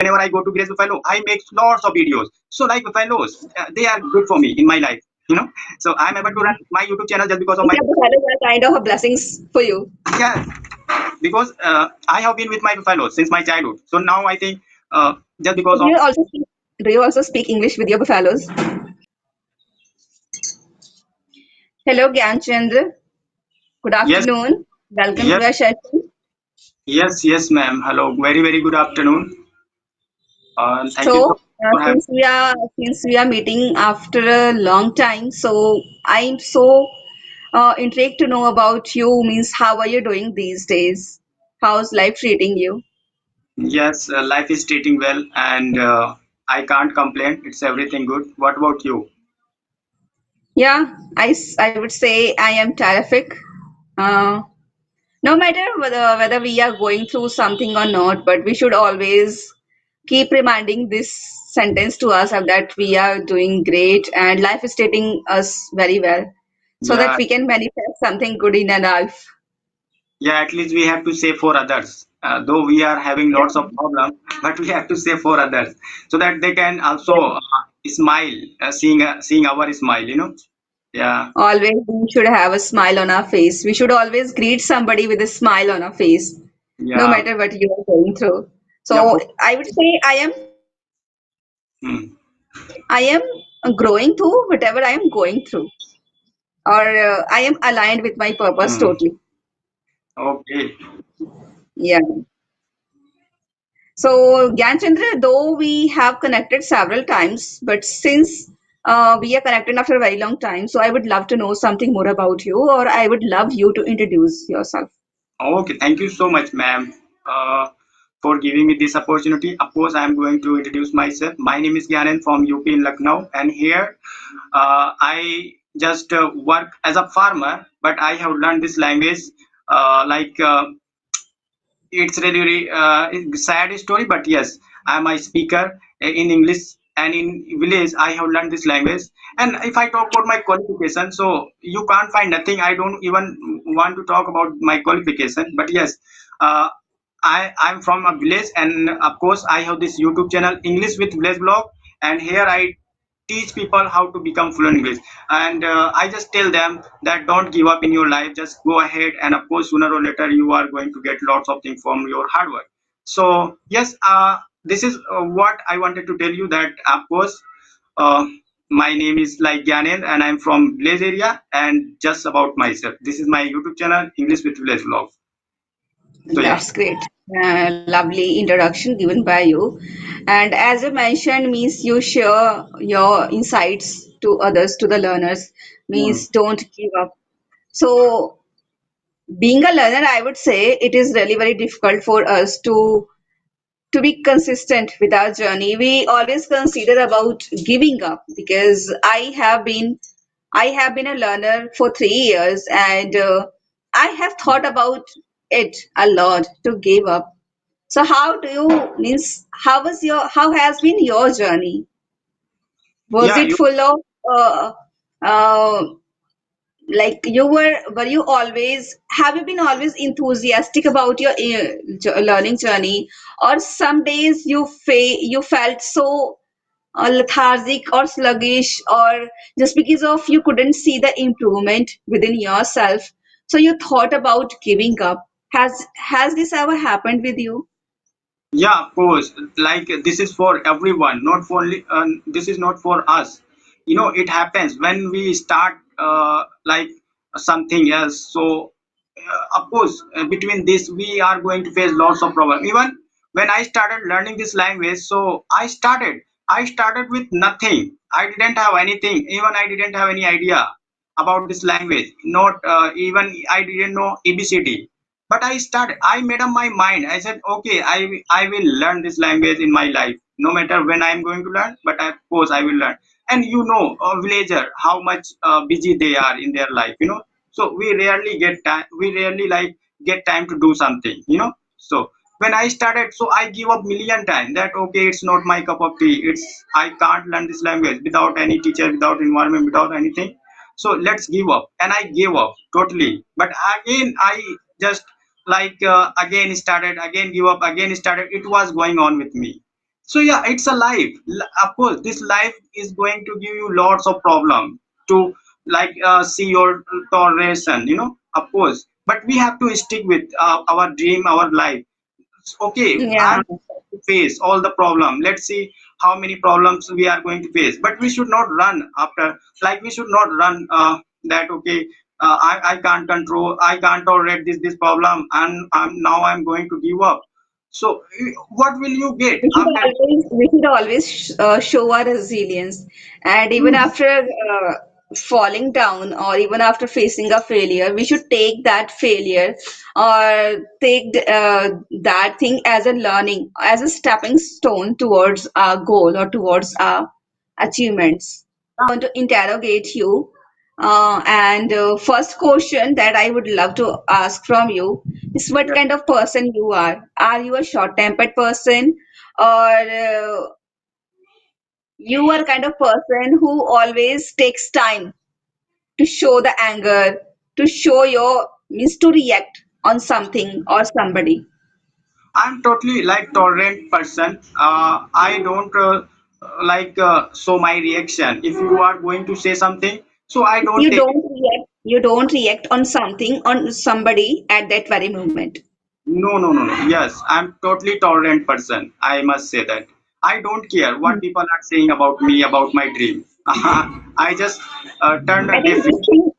whenever I go to Grace Buffalo, I make lots of videos. So like Buffaloes, they are good for me in my life. So I'm able to run my YouTube channel just because of my Yeah, buffaloes are kind of a blessings for you. yeah, because I have been with my Buffaloes since my childhood. So now I think just Do because of you also speak, do you also speak English with your buffaloes? Hello, Gyanchandra. Good yes, afternoon. Welcome to yes, our session. yes, ma'am. Hello, very very good afternoon. Thank you so So, much for having. since we are meeting after a long time, so I'm so intrigued to know about you. Means, how are you doing these days? How's life treating you? Yes, life is treating well, and I can't complain. It's everything good. What about you? Yeah, I would say I am terrific. Uh, no matter whether we are going through something or not, but we should always keep reminding this sentence to us of that we are doing great and life is treating us very well, so that Yeah, we can manifest something good in our life. yeah. At least we have to say for others. Though we are having lots of problems, but we have to say for others so that they can also smile, seeing our smile. Yeah, Always we should have a smile on our face. We should always greet somebody with a smile on our face, no yeah, matter what you are going through. yeah. So I would say Hmm. I am growing through whatever I am going through, or I am aligned with my purpose Hmm. totally. Okay. Yeah. So, Gyanchandra, though we have connected several times, but since we are connected after a very long time, so I would love to know something more about you, or I would love you to introduce yourself. Okay, thank you so much, ma'am, for giving me this opportunity. Of course, I am going to introduce myself. My name is Gyanan from UP in Lucknow, and here I just work as a farmer, but I have learned this language. Like it's really, really sad story, but yes, I'm a speaker in English, and in village I have learned this language. And if I talk about my qualification, so you can't find nothing. I don't even want to talk about my qualification, but yes, uh, I'm from a village, and of course I have this YouTube channel, English with Village Blog, and here I teach people how to become fluent English. And I just tell them that don't give up in your life, just go ahead, and of course sooner or later you are going to get lots of things from your hard work. So yes, this is what I wanted to tell you, that of course uh, my name is like Gyanen, and I'm from village area. And just about myself, this is my YouTube channel, English with Village Blog. So yeah. That's great. Lovely introduction given by you. And as you mentioned, means you share your insights to others, to the learners, Mm. means don't give up. So, being a learner, I would say it is really very difficult for us to be consistent with our journey. We always consider about giving up because I have been a learner for 3 years, and I have thought about it a lot to give up. So how do you means how has been your journey? Was Yeah, it you. full of uh, like were you always have you been always enthusiastic about your learning journey, or some days you felt so lethargic or sluggish, or just because of you couldn't see the improvement within yourself, so you thought about giving up? Has this ever happened with you? Yeah, of course. Like this is for everyone, not for only. This is not for us. It happens when we start like something else. So, of course, between this, we are going to face lots of problems. Even when I started learning this language, so I started with nothing. I didn't have anything. Even I didn't have any idea about this language. Not even I didn't know ABCD, but I made up my mind. I said, okay, I will learn this language in my life, no matter when I'm going to learn, but of course I will learn. And a villager, how much busy they are in their life, so we rarely like get time to do something, so when I started, so I give up million times that okay, it's not my cup of tea. I can't learn this language without any teacher, without environment, without anything. So let's give up, and I gave up totally. But again, I just like again started, again give up, again started. It was going on with me. So yeah, it's a life. Of course, this life is going to give you lots of problem to like see your toleration, of course. But we have to stick with our dream, our life. Okay, Yeah. I'm going to face all the problem. Let's see how many problems we are going to face. But we should not run after, like we should not run that okay. I can't control, I can't tolerate this problem, and now I'm going to give up. So, what will you get after? We should always show our resilience, and even Hmm, after falling down or even after facing a failure, we should take that failure or take that thing as a learning, as a stepping stone towards our goal or towards our achievements. Want to interrogate you. And first question that I would love to ask from you is what yeah. kind of person you are? Are you a short-tempered person, or you are kind of person who always takes time to show the anger, to show your means to react on something or somebody? I'm totally like tolerant person. I don't like show my reaction. If you are going to say something, so I don't You take don't it. react. You don't react on something on somebody at that very moment. No, no, no, no. Yes, I'm totally tolerant person. I must say that. I don't care what people are saying about me, about my dream. I just turn I a deaf think this ear. thing,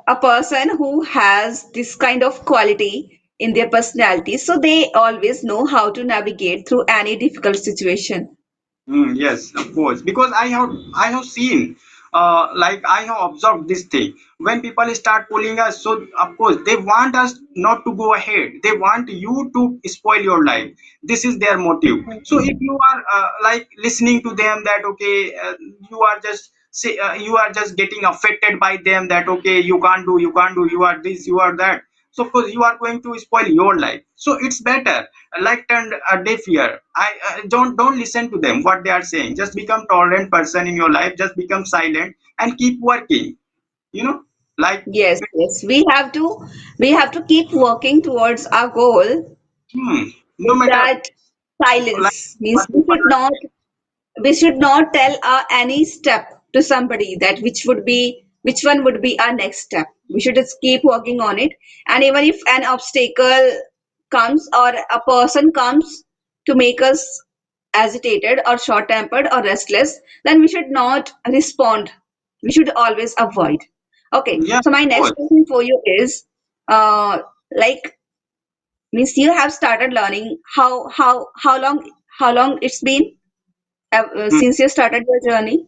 a person who has this kind of quality in their personality, so they always know how to navigate through any difficult situation. Yes, of course. Because I have seen, like I have observed this thing. When people start pulling us, so of course they want us not to go ahead. They want you to spoil your life. This is their motive. So if you are like listening to them, that okay, you are just getting affected by them. That okay, you can't do, you are this, you are that. So of course you are going to spoil your life. So it's better like turn a deaf ear. I don't listen to them what they are saying. Just become tolerant person in your life. Just become silent and keep working. You know, like Yes, yes, we have to keep working towards our goal. hmm, no With matter that like silence means what people are saying. we should not tell any step to somebody that which one would be our next step. We should just keep working on it, and even if an obstacle comes or a person comes to make us agitated or short tempered or restless, then we should not respond. We should always avoid. Okay, Yeah, so my of next course. question for you is like means you have started learning how long it's been Hmm. since you started your journey?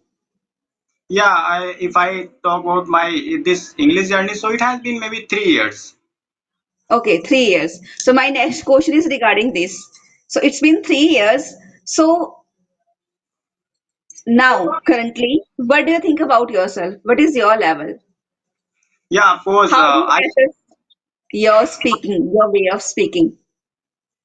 Yeah, if I talk about my this English journey, so it has been maybe 3 years. Okay, 3 years. So my next question is regarding this. So it's been 3 years. So now, currently, what do you think about yourself? What is your level? Yeah, of course. How do you I assess your speaking, your way of speaking?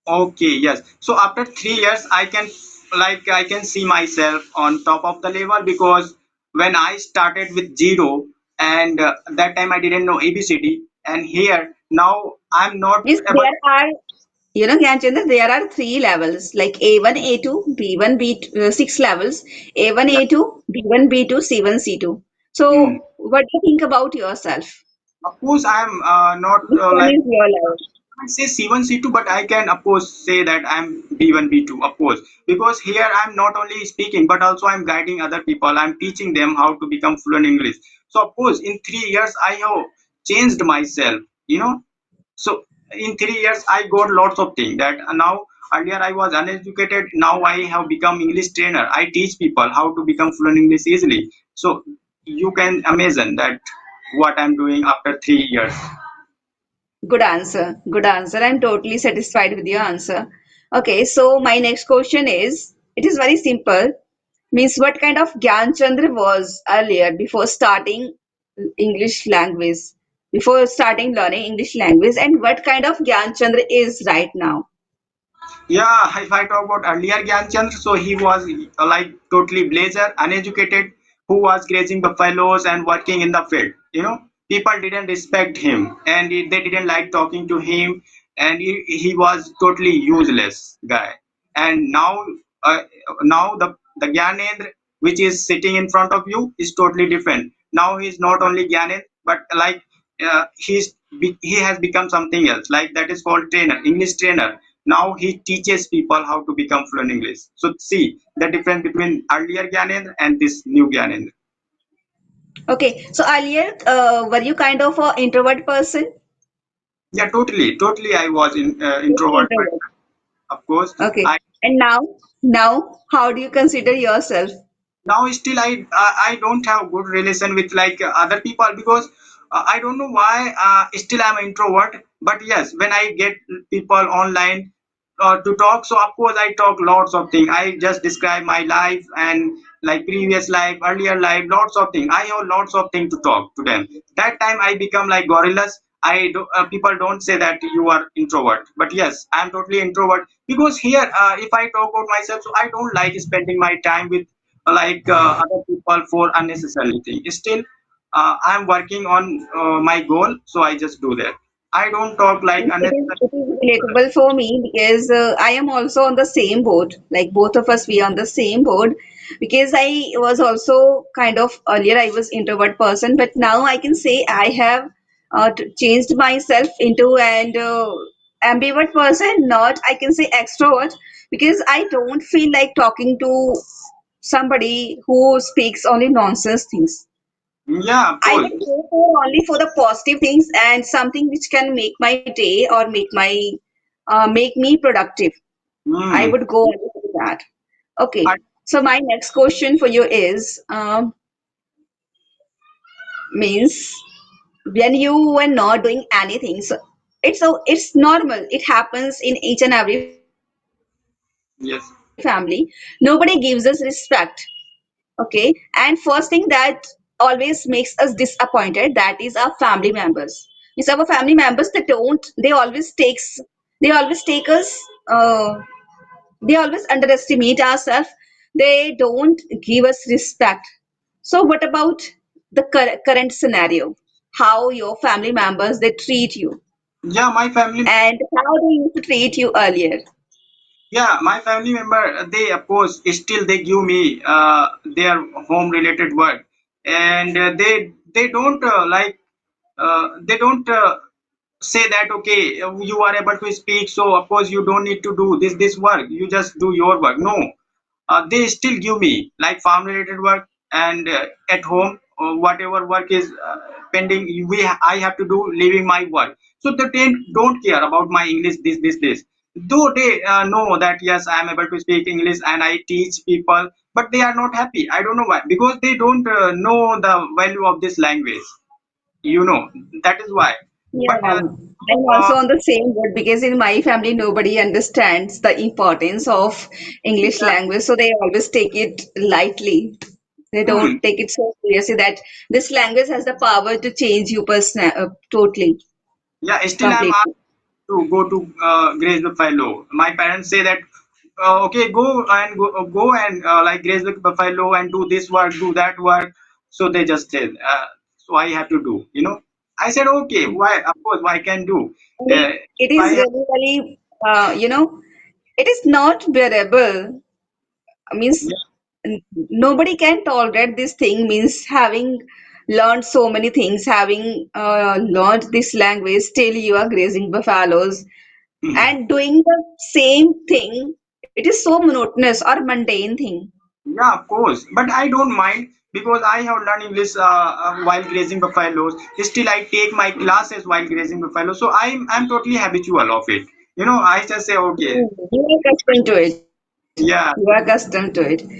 Okay, yes. So after 3 years, I can see myself on top of the level because when I started with zero and that time I didn't know ABCD, and here now I'm not Means able. there are, Gyanchandra, there are three levels like A1, A2, B1, B2, six levels, A1, Yeah, A2, B1, B2, C1, C2. hmm. So, what do you think about yourself? Of course, I'm not Which one like is your level? I say C1, C2, but I can of course say that I'm B1, B2, of course, because here I'm not only speaking but also I'm guiding other people. I'm teaching them how to become fluent English. So of course, in 3 years I have changed myself. You know, so in 3 years I got lots of things that now earlier I was uneducated. Now I have become English trainer. I teach people how to become fluent English easily. So you can imagine that what I'm doing after 3 years. Good answer. Good answer. I'm totally satisfied with your answer. Okay, so my next question is, it is very simple. Means what kind of Gyan Chandra was earlier before starting English language, before starting learning English language, and what kind of Gyan Chandra is right now? Yeah, if I talk about earlier Gyanchand, so he was like totally blazer, uneducated, who was grazing buffaloes and working in the field. You know, people didn't respect him and they didn't like talking to him, and he was totally useless guy. And now now the Gyanendra which is sitting in front of you is totally different. Now he's not only Gyanendra, but like he has become something else. Like that is called trainer, English trainer. Now he teaches people how to become fluent English. So see the difference between earlier Gyanendra and this new Gyanendra. Okay, so earlier, were you kind of a introvert person? Yeah, totally. I was in Totally introvert, but introvert. of course, Okay, I and now, how do you consider yourself? now still I don't have good relation with like other people because I don't know why still I'm an introvert. But yes, when I get people online to talk, so of course I talk lots of things. I just describe my life and like previous life, earlier life, lots of things. I have lots of things to talk to them. That time I become like gorillas. People don't say that you are introvert, but yes, I'm totally introvert because here if I talk about myself, so I don't like spending my time with like other people for unnecessary thing. Still, I'm working on my goal, so I just do that. I don't talk like unnecessary. It is relatable for me because I am also on the same boat. Like both of us, we are on the same boat because I was also kind of earlier I was introvert person, but now I can say I have changed myself into an ambivert person. Not I can say extrovert because I don't feel like talking to somebody who speaks only nonsense things. Yeah, of I course. would go for only for the positive things and something which can make my day or make me productive. I Hmm. would go only for that. I, Okay. So my next question for you is means when you were not doing anything, so it's normal. It happens in each and every family. Nobody gives us yes. respect. Okay, and first thing that always makes us disappointed, that is our family members. Means our family members, they always take us, they always underestimate ourselves. They don't give us respect. So what about the current scenario? How your family members they treat you, Yeah, my family. and how they used to treat you earlier? Yeah, my family member. They of course still they give me their home related work, and they don't they don't say that okay you are able to speak, so of course you don't need to do this work, you just do your work. No, they still give me like farm related work, and at home whatever work is pending, I have to do leaving my work. So they don't care about my English, this though they know that yes I am able to speak English and I teach people, but they are not happy. I don't know why, because they don't know the value of this language, you know. That is why. Yeah, But I'm uh, also on the same boat because in my family nobody understands the importance of English yeah, language, so they always take it lightly. They hmm, don't take it so seriously that this language has the power to change you totally, yeah, still I'm completely. asked to go to graze the buffalo. My parents say that okay, go and like graze the buffalo and do this work, do that work. So they just said, so I have to do, you know. I said okay, why? Of course, why can do? And it If I is have, really, it is not bearable. Means yeah, nobody can tolerate this thing. Means having learned so many things, having learned this language, still you are grazing buffaloes and doing the same thing. It is so monotonous or mundane thing. yeah, of course. But I don't mind because I have learned English while grazing buffaloes. Still, I take my classes while grazing buffaloes, so I'm totally habitual of it. You know, I just say okay, You are accustomed to it. You are yeah, accustomed to it. Okay, so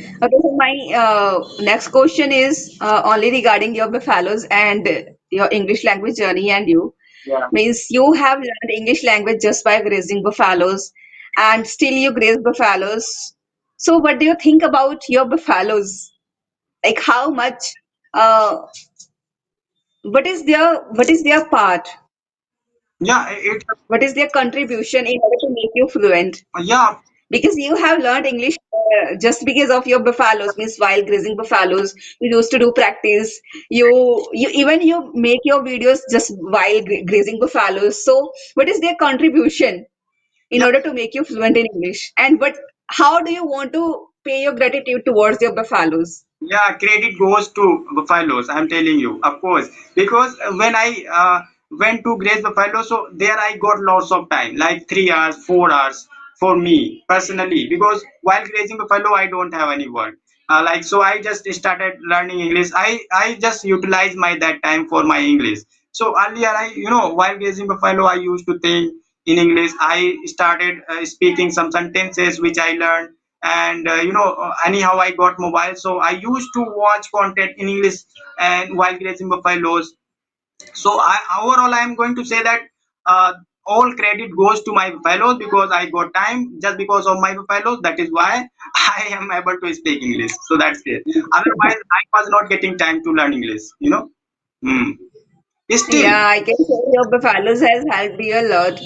my next question is only regarding your buffaloes and your English language journey and you. yeah. Means you have learned English language just by grazing buffaloes, and still you graze buffaloes. So, what do you think about your buffaloes? Like, how much? Uh, what is their part? Yeah, it, What is their contribution in order to make you fluent? yeah, Because you have learned English just because of your buffaloes. Means while grazing buffaloes, you used to do practice. You make your videos just while grazing buffaloes. So, what is their contribution in yeah, order to make you fluent in English? And how do you want to? pay your gratitude towards your buffaloes. Yeah, credit goes to Buffaloes. I'm telling you, of course, because when I went to graze Buffalo, so there I got lots of time, like 3 hours, 4 hours for me personally. Because while grazing Buffalo, I don't have any work. Like so, I just started learning English. I just utilized my that time for my English. So earlier, while grazing Buffalo, I used to think in English. I started speaking some sentences which I learned, and anyhow I got mobile, so I used to watch content in English and while grazing buffaloes. So overall I am going to say that uh, all credit goes to my buffaloes because I got time just because of my buffaloes. That is why I am able to speak English. So that's it. Otherwise I was not getting time to learn English. Hmm. Still, Yeah, I can say your buffaloes has helped you a lot.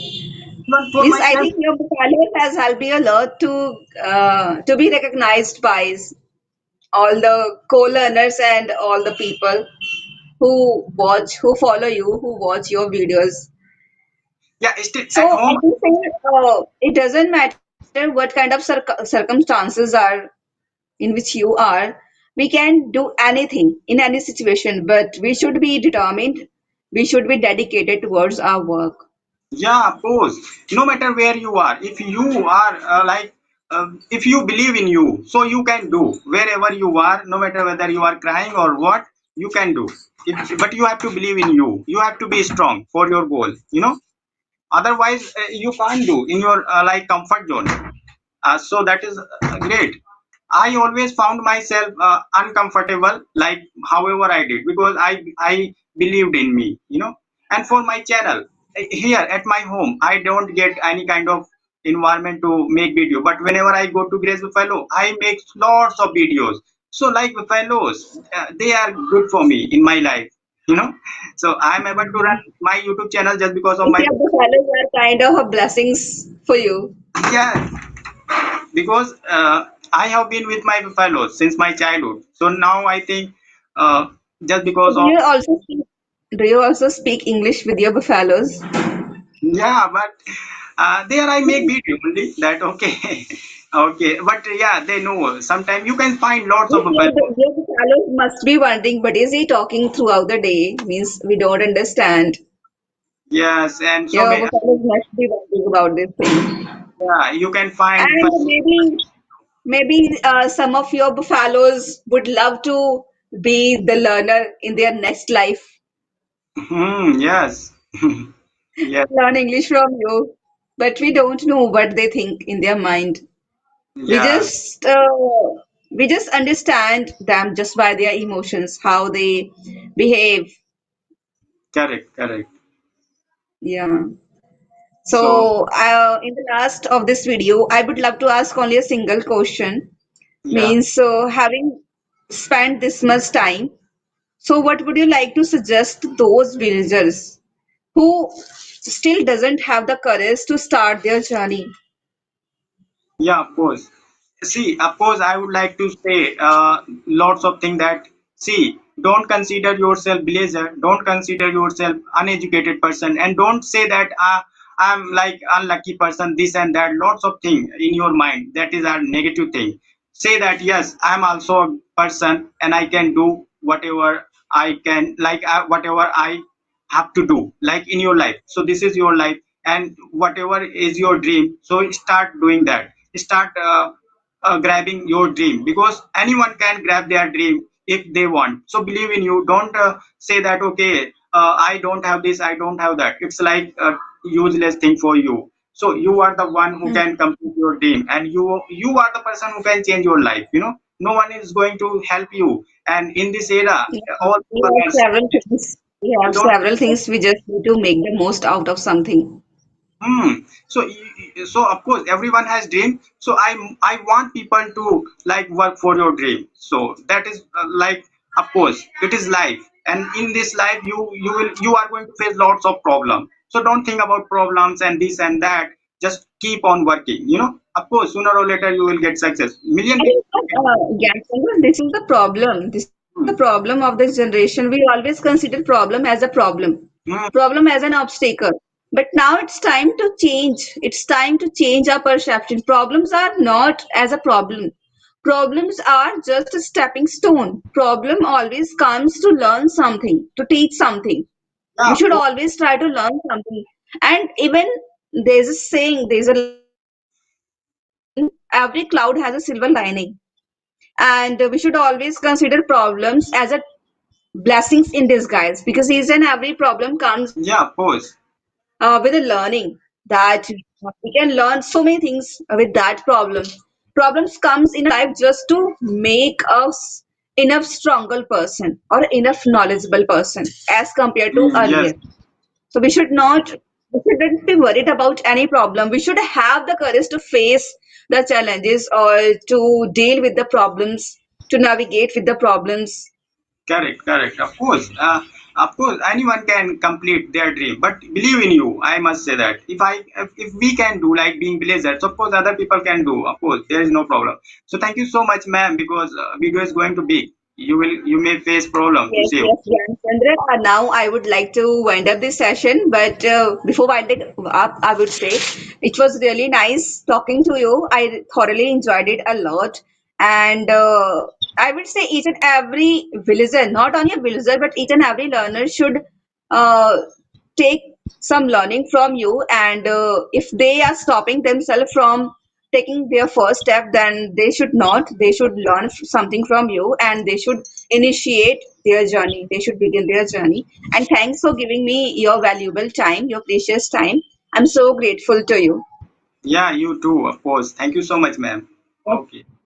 even for Means I myself. think your buffaloes has helped you a lot to be recognized by all the co-learners and all the people who follow you, who watch your videos. Yeah, still So at I home. can say it doesn't matter what kind of circumstances are in which you are. We can do anything in any situation, but we should be determined. We should be dedicated towards our work. Yeah, of course. No matter where you are, if you are if you believe in you, so you can do wherever you are, no matter whether you are crying or what, you can do. But you have to believe in you. You have to be strong for your goal. Otherwise, you can't do in your like comfort zone. So that is great. I always found myself uncomfortable, like however I did, because I believed in me. And for my channel here at my home, I don't get any kind of environment to make video. But whenever I go to Grace Buffalo, I make lots of videos. So like Buffaloes, they are good for me in my life. You know, so I'm able to run my YouTube channel just because of If my. your buffaloes are kind of a blessings for you. Yeah, because I have been with my buffaloes since my childhood. So now I think uh, just Do because of. you also speak, do you also speak English with your buffaloes? Yeah, but there I make video only that okay, okay. But yeah, they know. Sometimes you can find lots of buffaloes. Your buffaloes must be wondering, but is he talking throughout the day? Means we don't understand. Yes, and so Your buffaloes must be wondering about this thing. yeah, you can find And buffaloes. maybe some of your buffaloes would love to be the learner in their next life, Yes, yes, learn English from you. But we don't know what they think in their mind. We yeah, just we just understand them just by their emotions, how they behave. correct, correct. Yeah. So So in the last of this video, I would love to ask only a single question. yeah. Means having spent this much time, so what would you like to suggest to those villagers who still doesn't have the courage to start their journey? Yeah, of course. See, of course, I would like to say lots of things that see, don't consider yourself blazer, don't consider yourself uneducated person, and don't say that I'm like unlucky person, this and that. Lots of things in your mind that is a negative thing. Say that yes, I'm also a person and I can do whatever I can, like whatever I have to do, like in your life. So this is your life, and whatever is your dream, so start doing that. Start grabbing your dream, because anyone can grab their dream if they want. So believe in you. Don't say that okay, I don't have this, I don't have that. It's like a useless thing for you. So you are the one who Hmm. can complete your dream, and you are the person who can change your life. No one is going to help you, and in this era Yeah, all we people have are sick. several things. We You have don't. several things. We just need to make the most out of something. Hmm. So of course everyone has dream. So I want people to like work for your dream. So that is like, of course it is life, and in this life you are going to face lots of problems. So don't think about problems and this and that. Just keep on working. Of course sooner or later you will get success. Million I people. think, Ganesh, this is the problem. This is the Hmm. problem of this generation. We always consider problem as a Hmm. problem as an obstacle. But now it's time to change. It's time to change our perception. Problems are not as a problem. Problems are just a stepping stone. Problem always comes to learn something, to teach something. Yeah, We of should course. always try to learn something. And even there's a saying, there's a line, every cloud has a silver lining. And we should always consider problems as a blessings in disguise, because each and every problem comes Yeah, of course. with a learning, that we can learn so many things with that problem. Problems comes in our life just to make us enough stronger person or enough knowledgeable person as compared to Yes, earlier. So we shouldn't be worried about any problem. We should have the courage to face the challenges or to deal with the problems, to navigate with the problems. correct, correct. Of course, anyone can complete their dream. But believe in you, I must say that if we can do like being villagers, of course, other people can do. Of course, there is no problem. So thank you so much, ma'am, because video is going to be. You may face problem to Yes, save. yes, Jan Chandra. Now I would like to wind up this session, but before winding up, I would say it was really nice talking to you. I thoroughly enjoyed it a lot, and I would say each and every villager, not only a villager, but each and every learner should uh, take some learning from you. And if they are stopping themselves from taking their first step, then they should not. They should learn something from you, and they should initiate their journey. They should begin their journey. And thanks for giving me your valuable time, your precious time. I'm so grateful to you. Yeah, you too, of course. Thank you so much, ma'am. Okay.